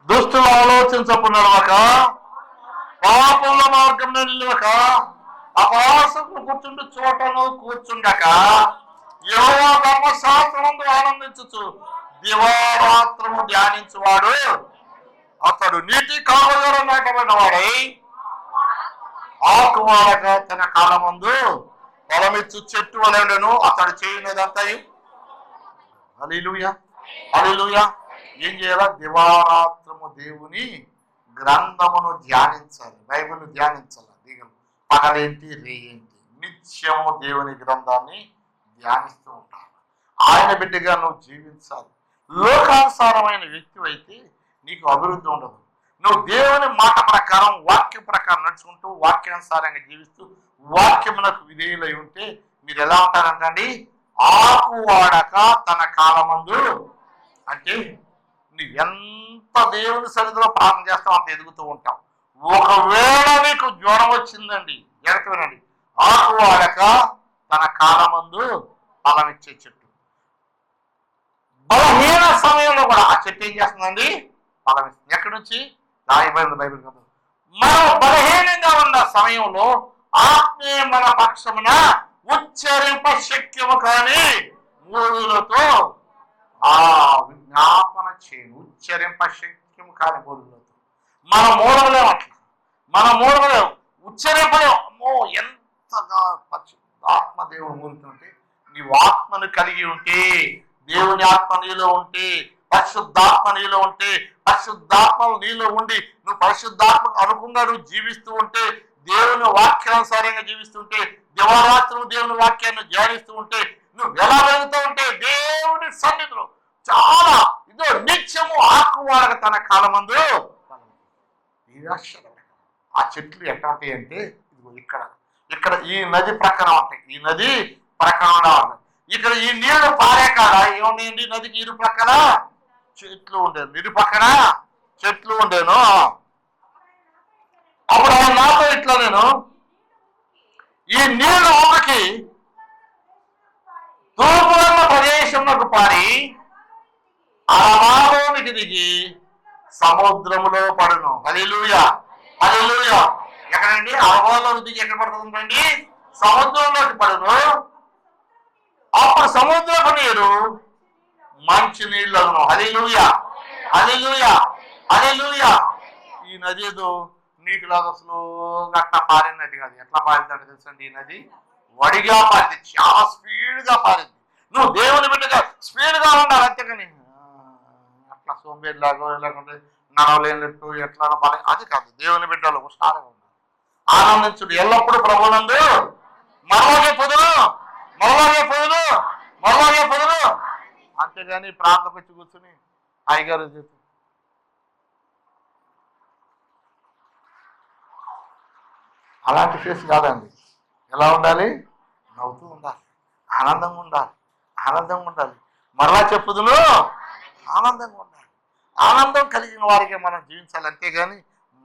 Speaker 1: దుష్టులు ఆలోచించకుండా నడవక, పాపముల మార్గంలో నిలవక, అపహాసకులు కూర్చుండు చోటను కూర్చుండక, యెహోవా ధర్మశాస్త్రమందు ఆనందించుచు దివారాత్రము ధ్యానించువాడు అతడు నీటి కాలువలో నాటబడిన వాడై ఆకువాడక తన కాలమందు ఫలమిచ్చు చెట్టు వలెను. అతడు చేయనిదంతయు. హల్లెలూయా, హల్లెలూయా. ఏం చేయాలా? దివారాత్రము దేవుని గ్రంథమును ధ్యానించాలి, బైబిల్ ధ్యానించాలి. దిగలు పగలేంటి రేయేంటి నిత్యము దేవుని గ్రంథాన్ని ధ్యానిస్తూ ఉంటారు. ఆయన బిడ్డగా నువ్వు జీవించాలి. లోకానుసారమైన వ్యక్తి అయితే నీకు అభివృద్ధి ఉండదు. నువ్వు దేవుని మాట ప్రకారం వాక్యం ప్రకారం నడుచుకుంటూ వాక్యానుసారంగా జీవిస్తూ వాక్యమునకు విధేయులై ఉంటే మీరు ఎలా ఉంటారంటండి? ఆకు వాడక తన కాలమందు. అంటే నువ్వు ఎంత దేవుని సన్నిధిలో ప్రార్థన చేస్తావు అంత ఎదుగుతూ ఉంటావు. ఒకవేళ నీకు జ్వరం వచ్చిందండి, ఎడతనండి, ఆకు వాడక తన కాలమందు ఫలం ఇచ్చే చెట్టు. బలహీన సమయంలో కూడా ఆ చెట్టు ఏం చేస్తుందండి? ఫలం ఇస్తుంది. ఎక్కడి నుంచి? రాయబడింది బైబిల్ కదా. మనం బలహీనంగా ఉన్న సమయంలో ఆత్మీయ మన పక్షమున ఉచ్చరింప శక్యము కానీ మూడులతో విజ్ఞాపన చేయను. ఉచ్చరింప శక్యము కాని మూడులతో మన మూలములేము, అట్లా మన మూలములేము, ఉచ్చరింపలేము. అమ్మో ఎంతగా ఆత్మ దేవుడు మూలుతుంటే, నీవు ఆత్మను కలిగి ఉంటే, దేవుని ఆత్మ నీలో ఉంటే, పరిశుద్ధాత్మ నీలో ఉంటే, పరిశుద్ధాత్మలు నీలో ఉండి నువ్వు పరిశుద్ధాత్మకు అనుగుణంగా నువ్వు జీవిస్తూ ఉంటే, దేవుని వాక్యానుసారంగా జీవిస్తుంటే, దివారాత్రులు దేవుని వాక్యాన్ని ధ్యానిస్తూ ఉంటే నువ్వు ఎలా వెళ్తూ ఉంటే దేవుని సన్నిధిలో చాలా ఇదో నిత్యము ఆకువాడక తన కాలమందు. ఆ చెట్లు ఎట్లా ఉంటాయి అంటే ఇదిగో ఇక్కడ ఇక్కడ ఈ నది ప్రక్కన ఉంటాయి. ఈ నది ప్రక్కన ఉంటాయి. ఇక్కడ ఈ నీళ్లు పారే కాడ ఏమున్నాయండి? నదికి ఇరు ప్రక్కన చెట్లు ఉండేది, ఇరు పక్కన చెట్లు ఉండేను. అప్పుడు ఆయన నాతో ఇట్లా, నేను ఈ నీళ్లు ఊరికి తూర్పున్న ప్రదేశంలోకి పారి అలవాలోనికి దిగి సముద్రములో పడును. హల్లెలూయా, హల్లెలూయా. ఎక్కడండి? అలవాలోకి దిగి ఎక్కడ పడుతుందండి? సముద్రంలోకి పడును. అప్పుడు సముద్రపు నీరు మంచి నీళ్ళు అను. హల్లెలూయా, హల్లెలూయా, హల్లెలూయా. ఈ నది ఏదో నీటిలాగా స్లోగా అట్లా పారినది కాదు. ఎట్లా పారిందంటే తెలుసండి? ఈ నది వడిగా పారింది, చాలా స్పీడ్గా పారింది. నువ్వు దేవుని బిడ్డగా స్పీడ్గా ఉండాలి, అంతేగాని అట్లా సోంబేరిలాగా లేకుంటే నడవలేనట్టు ఎట్లా అది కాదు. దేవుని బిడ్డలు హుషారుగా ఉండాలి, ఆనందించుడు ఎల్లప్పుడూ ప్రభువునందు మరొకే పొదులు, మరొకే పొదులు, మరొకే పొదులు. అంతేగాని ప్రాంతం వచ్చి కూర్చుని హాయిగారు చెప్పి అలాంటి ఫేస్ కాదండి. ఎలా ఉండాలి? నవ్వుతూ ఉండాలి, ఆనందంగా ఉండాలి, ఆనందంగా ఉండాలి. మరలా చెప్పుదును, ఆనందంగా ఉండాలి. ఆనందం కలిగిన వారికి మనం జీవించాలి, అంతేగాని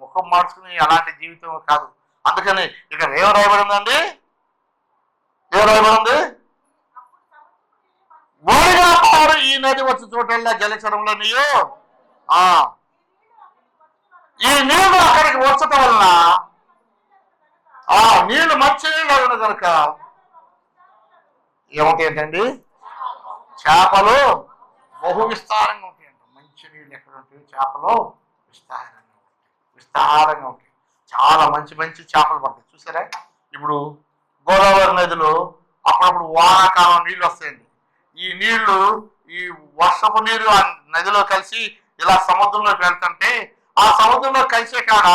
Speaker 1: ముఖం మార్చుకుని అలాంటి జీవితం కాదు. అందుకని ఇక్కడ ఏం రాయబడిందండి? ఏం రాయబడింది? ఓడిగా పారు ఈ నది వచ్చి చోటల్లా జలచరంలో నీయో ఈ నీళ్లు అక్కడికి వచ్చటం వలన ఆ నీళ్లు మంచి నీళ్ళు అవును కనుక ఏముంటాయి ఏంటండి? చేపలు బహు విస్తారంగా ఉంటాయంట. మంచి నీళ్ళు ఎక్కడ ఉంటాయి? చేపలు విస్తారంగా ఉంటాయి, విస్తారంగా ఉంటాయి. చాలా మంచి మంచి చేపలు పడతాయి. చూసారా? ఇప్పుడు గోదావరి నదిలో అప్పుడప్పుడు వానాకాలం నీళ్ళు వస్తాయండి. ఈ నీళ్లు ఈ వర్షపు నీరు ఆ నదిలో కలిసి ఇలా సముద్రంలోకి వెళ్తుంటే ఆ సముద్రంలో కలిసే కాడ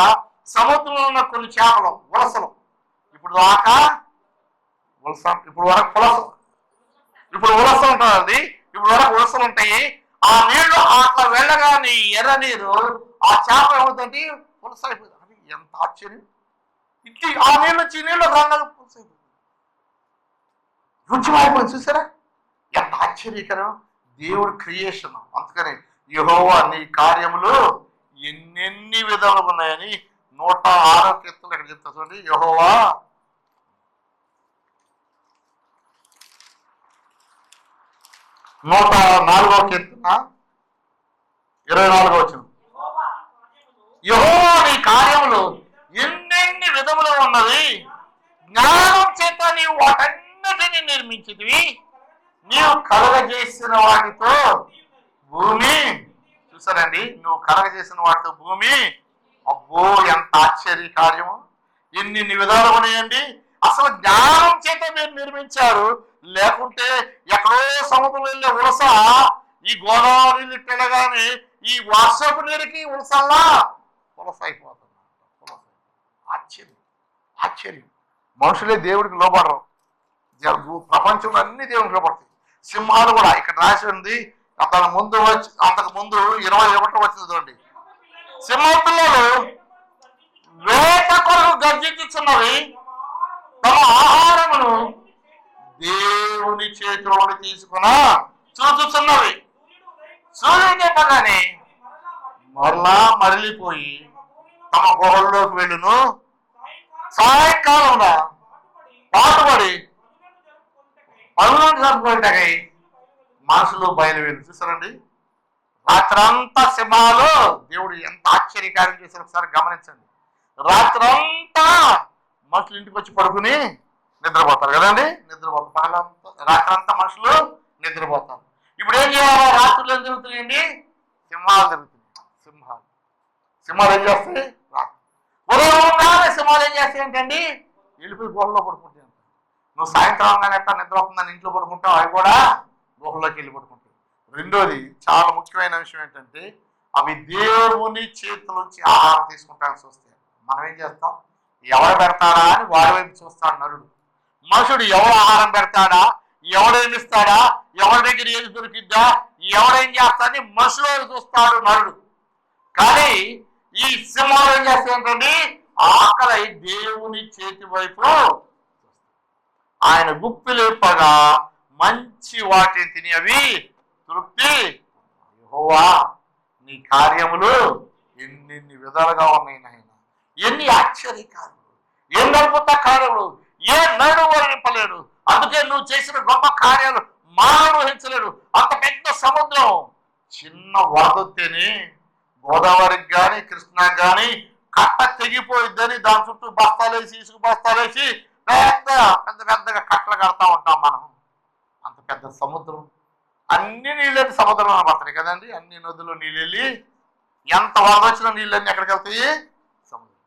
Speaker 1: సముద్రంలో ఉన్న కొన్ని చేపలు ఉలసలు, ఇప్పుడు దాకా ఉలస, ఇప్పుడు వరకు పులస, ఇప్పుడు ఉలస ఉంటుంది, ఇప్పుడు వరకు ఉలసలు ఉంటాయి. ఆ నీళ్లు అట్లా వెళ్ళగానే ఎర్ర నీరు ఆ చేప ఏమవుతుంది? పులస అయిపోతుంది. అది ఎంత ఆశ్చర్యం! ఇట్లా ఆ నీళ్ళు వచ్చి నీళ్ళు రంగాలు పులస అయిపోతుంది, రుచి మారిపోయింది. చూసారా? ఎంత ఆశ్చర్యకరం దేవుడి క్రియేషన్. అందుకని యెహోవా నీ కార్యములు ఎన్నెన్ని విధాలు ఉన్నాయని 106వ కీర్తనలో ఇక్కడ చెప్తా చూడండి. యెహోవా 104వ కీర్తన 24వ వచనం. యెహోవా నీ కార్యములు ఎన్నెన్ని విధములు ఉన్నవి, జ్ఞానం చేత నీవు వాటన్నిటిని నిర్మించితివి, నీవు కలగజేసిన వాటితో భూమి. చూసారండి? నువ్వు కలగజేసిన వాటితో భూమి. అబ్బో ఎంత ఆశ్చర్య కార్యము! ఎన్ని విధాలు ఉన్నాయండి. అసలు జ్ఞానం చేత మీరు నిర్మించారు, లేకుంటే ఎక్కడో సముద్రం వెళ్ళే ఉలస ఈ గోదావరి నీళ్ళు వెళ్ళగానే ఈ వర్షపు నీరుకి ఉలసల్లా పులస అయిపోతుంది. ఆశ్చర్యం, ఆశ్చర్యం. మనుషులే దేవుడికి లోబడరు. ప్రపంచంలో అన్ని దేవునికి లోపడతాయి. సింహాలు కూడా ఇక్కడ రాసి ఉంది. అంతకు ముందు 21 వచ్చింది చూడండి. సింహ పిల్లలు వేట కొరకు గర్జించుచున్నవి, తమ ఆహారమును దేవుని చేతిలో తీసుకుని చూచుచున్నవి. సూర్యుడు చెప్పగానే మరలా మరలిపోయి తమ గుహల్లోకి వెళ్ళును. సాయంకాలంలో పాటుపడి పనులను జరుపుకుంటాయి మనసులో బయలువెళ్ళి. చూసారండి, రాత్రంతా సింహాలు దేవుడు ఎంత ఆశ్చర్యకార్యం చేశారు ఒకసారి గమనించండి. రాత్రంతా మనుషులు ఇంటికి వచ్చి పడుకుని నిద్రపోతారు కదండి, నిద్రపోతారు. పగలంతా రాత్రంతా మనుషులు నిద్రపోతారు. ఇప్పుడు ఏం చేయాలి? రాత్రులు ఏం జరుగుతున్నాయండి? సింహాలు జరుగుతున్నాయి. సింహాలు ఏం చేస్తాయి? ఉదయం సింహాలు ఏం చేస్తాయి ఏంటండి? వెళ్ళిపోయి గుహల్లో పడుకుంటాయి. నువ్వు సాయంత్రం ఎట్లా నిద్రపోతుందని ఇంట్లో పడుకుంటావు, అవి కూడా గుహల్లోకి వెళ్ళి పడుకుంటాయి. రెండోది చాలా ముఖ్యమైన విషయం ఏంటంటే, అవి దేవుని చేతుల నుంచి ఆహారం తీసుకుంటానికి వస్తాయి. మనం ఏం చేస్తాం? ఎవరు పెడతాడా అని వాడి వైపు చూస్తాడు నరుడు. మనుషుడు ఎవరు ఆహారం పెడతాడా, ఎవడేమిస్తాడా, ఎవరి దగ్గర ఏది దొరికిద్దా, ఎవడేం చేస్తాడని మనుషులు చూస్తాడు నరుడు. కానీ ఈ సింహాలు ఏం చేస్తాయంటండి? ఆకలి దేవుని చేతి వైపు ఆయన గుప్పిలేపగా మంచి వాటిని తిని అవి తృప్తి. యెహోవా నీ కార్యములు ఎన్ని విధాలుగా ఉన్నాయి నాయన, ఎన్ని ఆశ్చర్యకార్యములు, ఎన్ని అద్భుత కార్యములు, ఏ నడు వర్ణింపలేడు. అందుకే నువ్వు చేసిన గొప్ప కార్యాలు మానవుడు ఊహించలేడు. అంత పెద్ద సముద్రం చిన్న వరదొత్తేనే గోదావరికి కానీ కృష్ణాకి కానీ కట్ట తెగిపోయిద్దని దాని చుట్టూ బస్తాలేసి ఇసుక బస్తాలేసి పెద్దగా కట్టలు కడతా ఉంటాం మనం. అంత పెద్ద సముద్రం, అన్ని నీళ్ళని సముద్రంలో పడతాయి కదండి. అన్ని నదులు నీళ్ళు వెళ్ళి ఎంత వరద వచ్చిన నీళ్ళన్నీ ఎక్కడికి వెళ్తాయి? సముద్రం.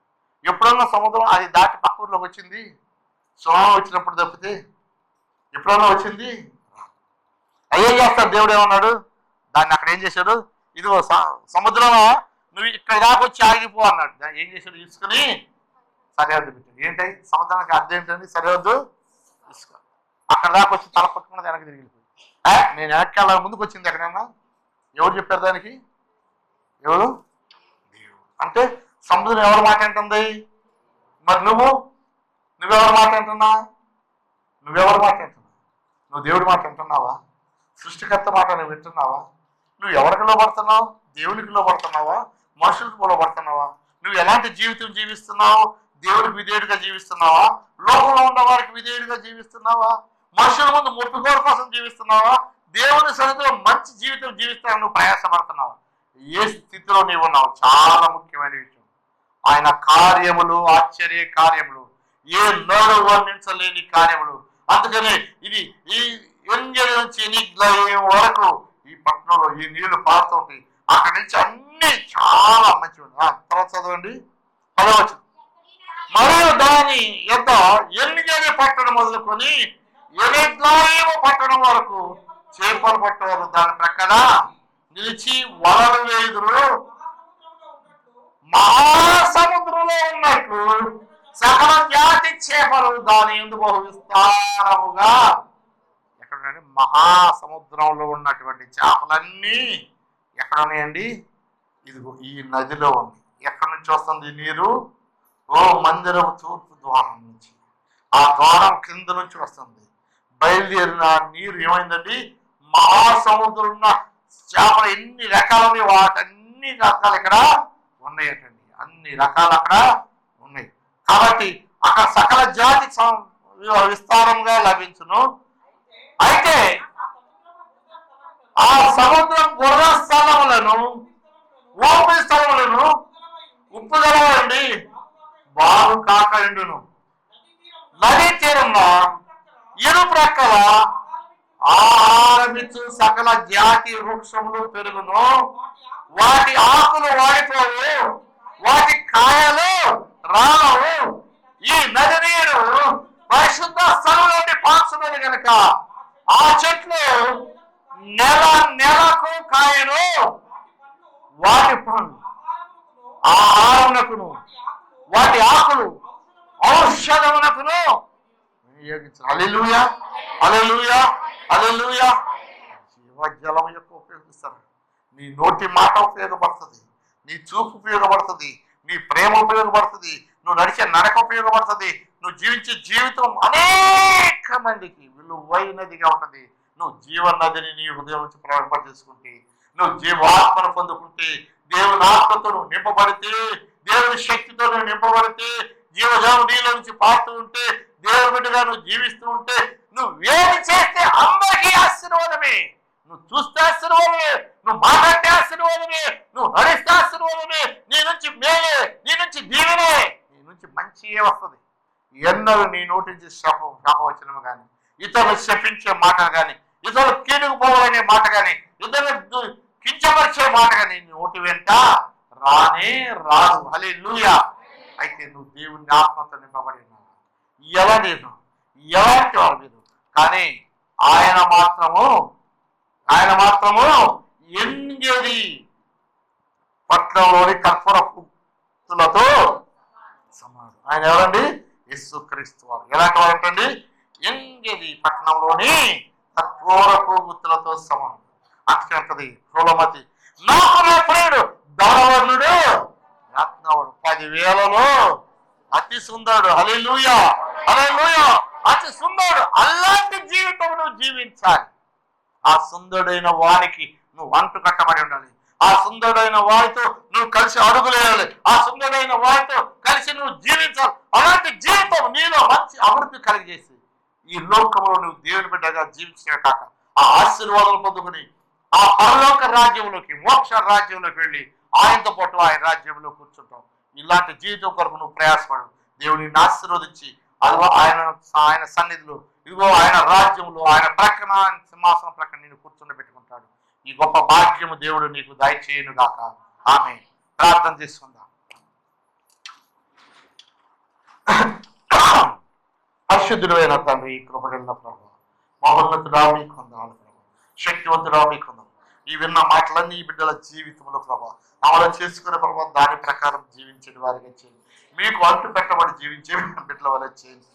Speaker 1: ఎప్పుడన్నా సముద్రం అది దాటి పక్క ఊర్లోకి వచ్చింది? సునామీ వచ్చినప్పుడు తప్పితే ఎప్పుడన్నా వచ్చింది? అయ్యేం చేస్తాడు దేవుడు? ఏమన్నాడు? దాన్ని అక్కడ ఏం చేశాడు? ఇదిగో సముద్రంలో నువ్వు ఇక్కడ దాకా వచ్చి ఆగిపో అన్నాడు. ఏం చేశాడు? ఇసుకని సరిహద్దు పెట్టాడు. ఏంటి సముద్రానికి అర్థం ఏంటండి? సరిహద్దు ఇసుక. అక్కడ దాకా వచ్చి తల పట్టుకున్నది వెనక్కి తిరిగిపోయి. నేను వెనక్కి వెళ్ళాలి, ముందుకు వచ్చింది ఎక్కడైనా? ఎవరు చెప్పారు దానికి? ఎవరు? అంటే సముద్రం ఎవరు మాట అంటుంది? మరి నువ్వెవరు మాట అంటున్నా? నువ్వెవరు మాట అంటున్నావు? నువ్వు దేవుడి మాట అంటున్నావా? సృష్టికర్త మాట నువ్వు వింటున్నావా? నువ్వు ఎవరికి లోపడుతున్నావు? దేవునికి లోపడుతున్నావా? మనుషులకు లోపడుతున్నావా? నువ్వు ఎలాంటి జీవితం జీవిస్తున్నావు? దేవుడికి విధేయుడిగా జీవిస్తున్నావా? లోకంలో ఉన్న వారికి విధేయుడిగా జీవిస్తున్నావా? మనుషుల ముందు మొప్పుకోర కోసం జీవిస్తున్నావా? దేవుని సన్నిధిలో మంచి జీవితం జీవిస్తాను నువ్వు ప్రయాసపడుతున్నావా? ఏ స్థితిలో నీవు ఉన్నావు? చాలా ముఖ్యమైన విషయం. ఆయన కార్యములు ఆశ్చర్య కార్యములు, ఏ నోరు వర్ణించలేని కార్యములు. అందుకనే ఇది ఈ ఎంజలి నుంచి ఎనిగ్లయం వరకు ఈ పట్టణంలో ఈ నీళ్లు పారుతుంటాయి. అక్కడి నుంచి అన్ని చాలా మంచివి. తర్వాత చదవండి, 10వ వచనం. మరియు దాని యొక్క ఎన్నిగని పట్టణం మొదలుకొని ఎనిగ్లయము పట్టణం వరకు చేపలు పట్టేవారు దాని ప్రక్కన నిలిచి వలలు వేదురు. మహాసముద్రంలో ఉన్నట్లు సకల జాతి చేపలు దాని యందు బహు విస్తారముగా. ఎక్కడ? మహాసముద్రంలో ఉన్నటువంటి చేపలన్నీ ఎక్కడ ఉన్నాయండి? ఇదిగో ఈ నదిలో ఉంది. ఎక్కడి నుంచి వస్తుంది నీరు? ఓ మందిరం తూర్పు ద్వారం నుంచి. ఆ ద్వారం కింద నుంచి వస్తుంది. బయలుదేరిన నీరు ఏమైందండి? మహాసముద్రం ఉన్న చేపలు ఎన్ని రకాలని, వాటన్ని రకాలు ఇక్కడ ఉన్నాయటండి. అన్ని రకాలు అక్కడ ఉన్నాయి. కాబట్టి అక్కడ సకల జాతి విస్తారంగా లభించును. అయితే ఆ సముద్రం బుర్ర స్థలములను, ఊపి స్థలములను ఉప్పు జలవండి బాగు కాక ఎండును. నదీ తీరంలో ఇరు ప్రక్కల ఆహారమిచ్చు సకల జాతి వృక్షములు పెరుగును. వాటి ఆకులు వాడిపోవు, వాటి కాయలు రావు. ఈ నది నీరు పరిశుద్ధ స్థలం నుండి పాల్చున్నది కనుక ఆ చెట్లు నెలకు కాయను, వాటి పండ్లు ఆహారమునకును, వాటి ఆకులు ఔషధమునకును వినియోగించు. హల్లెలూయా, హల్లెలూయా. హల్లెలూయా. జీవజలం యొక్క ఉపయోగిస్తారు. నీ నోటి మాట ఉపయోగపడుతుంది, నీ చూపు ఉపయోగపడుతుంది, నీ ప్రేమ ఉపయోగపడుతుంది, నువ్వు నడిచే నడక ఉపయోగపడుతుంది, నువ్వు జీవించే జీవితం అనేక మందికి విలువైనదిగా ఉంటుంది. నువ్వు జీవనదిని నీ హృదయం నుంచి ప్రవహింపజేసుకుంటే, నువ్వు జీవాత్మను పొందుకుంటే, దేవుని ఆత్మతో నువ్వు నింపబడితే, దేవుని శక్తితో నువ్వు నింపబడితే, జీవజలం నీళ్ళ నుంచి పారుతూ ఉంటే, దేవుని బిడ్డగా నువ్వు జీవిస్తూ ఉంటే, నువ్వు ఏమి చేస్తే అందరికీ ఆశీర్వాదమే. నువ్వు చూస్తే ఆశీర్వాదమే, నువ్వు మాట్లాడితే ఆశీర్వాదమే, నువ్వు నడిస్తే ఆశీర్వాదమే, నీ నుంచి మేలే, నీ నుంచి దీవెనే, నీ నుంచి మంచియే వస్తుంది. ఎన్నడూ నీ నోటి నుంచి శాపవచనము కానీ, ఇతరులు శపించే మాట కానీ, ఇతరులు కీడుకు పోవాలనే మాట కానీ, ఇతరులు కించపరిచే మాట కానీ నీ నోటి వెంట రానే రాదు. హల్లెలూయా. అయితే నువ్వు దేవుని ఆత్మతో నింపబడి ఉన్నావు. ఎలా నేను ఎలాంటి వారు మీరు, కానీ ఆయన మాత్రము ఎంగేది పట్నంలోని కర్పూర పుత్తులతో సమానం. ఆయన ఎవరండి? యేసుక్రీస్తు వారు. ఎలాంటి వారు ఏంటండి? ఎంగేది పట్టణంలోని కర్పూర పుత్తులతో సమానం. అక్షంతది ప్రోలమతి నాకు నా ప్రియుడు ధనవర్ణుడు రత్నవుడు 10,000లో అతి సుందరుడు. హల్లెలూయా, హల్లెలూయా. అతి సుందరుడు. అలాంటి జీవితం నువ్వు జీవించాలి. ఆ సుందరుడైన వారికి నువ్వు అంటు కట్టబడి ఉండాలి. ఆ సుందరుడైన వారితో నువ్వు కలిసి అడుగులేయాలి. ఆ సుందరుడైన వారితో కలిసి నువ్వు జీవించాలి. అలాంటి జీవితం నీలో మంచి అభివృద్ధి కలిగజేసి ఈ లోకంలో నువ్వు దేవుని బిడ్డగా జీవించే కాక ఆ ఆశీర్వాదాలు పొందుకుని ఆ పరలోక రాజ్యంలోకి, మోక్ష రాజ్యంలోకి వెళ్ళి ఆయనతో పాటు ఆయన రాజ్యంలో కూర్చుంటాం. ఇలాంటి జీవితం కొరకు నువ్వు ప్రయాసపడు. దేవుని ఆశీర్వదించి ఆయన సన్నిధిలో, ఇదిగో ఆయన రాజ్యంలో, ఆయన ప్రక్కన, సింహాసనం ప్రక్కన నేను కూర్చుని పెట్టుకుంటాడు. ఈ గొప్ప భాగ్యము దేవుడు నీకు దయచేయను గాక. ఆమె ప్రార్థన చేసుకుందాం. పరిశుద్ధుడైన తండ్రి, కృపగలిగిన ప్రభు, మహోన్నతుడా మీకు వందనాలు ప్రభు, శక్తివంతుడా మీకు వందనాలు. ఈ విన్న మాటలన్నీ ఈ బిడ్డల జీవితంలో ప్రభా అమలు చేసుకునే ప్రభావ దాని ప్రకారం జీవించే వారిగా చేయండి. మీకు అంటు పెట్టబడి జీవించే బిడ్డల వల్ల చేయండి.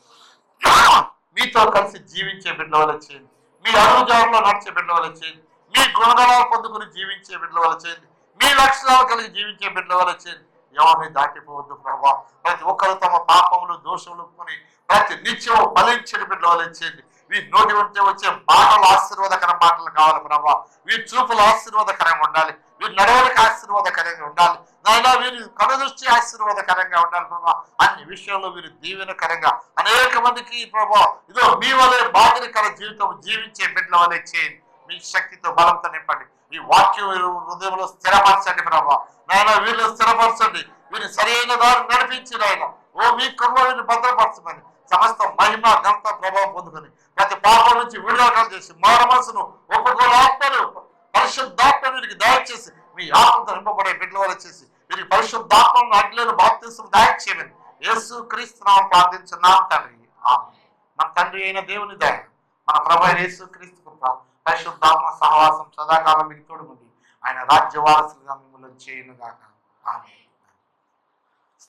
Speaker 1: మీతో కలిసి జీవించే బిడ్డల వల్ల చేయండి. మీ అడుగుజాడలో నడిచే బిడ్డల వల్ల చేయండి. మీ గుణగణాలు పొందుకుని జీవించే బిడ్డల వల్ల చేయండి. మీ లక్షణాలు కలిగి జీవించే బిడ్డల వల్ల చేయండి. ఎవరిని దాటిపోవద్దు ప్రభా. ప్రతి ఒక్కరు తమ పాపములు దోషములు కొని ప్రతి నిత్యం ఫలించని బిడ్డల వల్ల చేయండి. వీరి నోటి ఉంటే వచ్చే మాటలు ఆశీర్వాదకర మాటలు కావాలి ప్రభా. వీరి చూపులు ఆశీర్వాదకరంగా ఉండాలి. వీరి నడవడికి ఆశీర్వాదకరంగా ఉండాలి. నాయన వీరి కనుదృష్టి ఆశీర్వాదకరంగా ఉండాలి ప్రభా. అన్ని విషయంలో వీరు దీవెనకరంగా అనేక మందికి ప్రభా ఇదో మీ వలె బాధనికర జీవితం జీవించే బిడ్డల వలె చేయండి. మీ శక్తితో బలంతో నింపండి. ఈ వాక్యం హృదయంలో స్థిరపరచండి ప్రభా. నాయన వీళ్ళు స్థిరపరచండి. వీరిని సరైన దారి నడిపించి నాయన ఓ మీ కృపను భద్రపరచమని సమస్త మహిమ ఘనత ప్రభావం పొందుకొని ప్రతి పాపం నుంచి విడుదల చేసి మాన మనసును ఒప్పుకోని ఆత్మను పరిశుద్ధాత్మ వీరికి దయచేసి మీ ఆత్మతో నింపబడే బిడ్డల వల్ల చేసి వీరికి పరిశుద్ధాత్మను అగ్నిలో బాప్తిస్మం దయచేయమని యేసుక్రీస్తు నామమున ప్రార్థించున్నాం తండ్రి. ఆమేన్. మన తండ్రి అయిన దేవుని దయ, మన ప్రభు యేసుక్రీస్తు కృప, పరిశుద్ధాత్మ సహవాసం సదాకాలం మీకు తోడుండి ఆయన రాజ్య వారసులుగా మిమ్మల్ని చేయను గాక. ఆమేన్.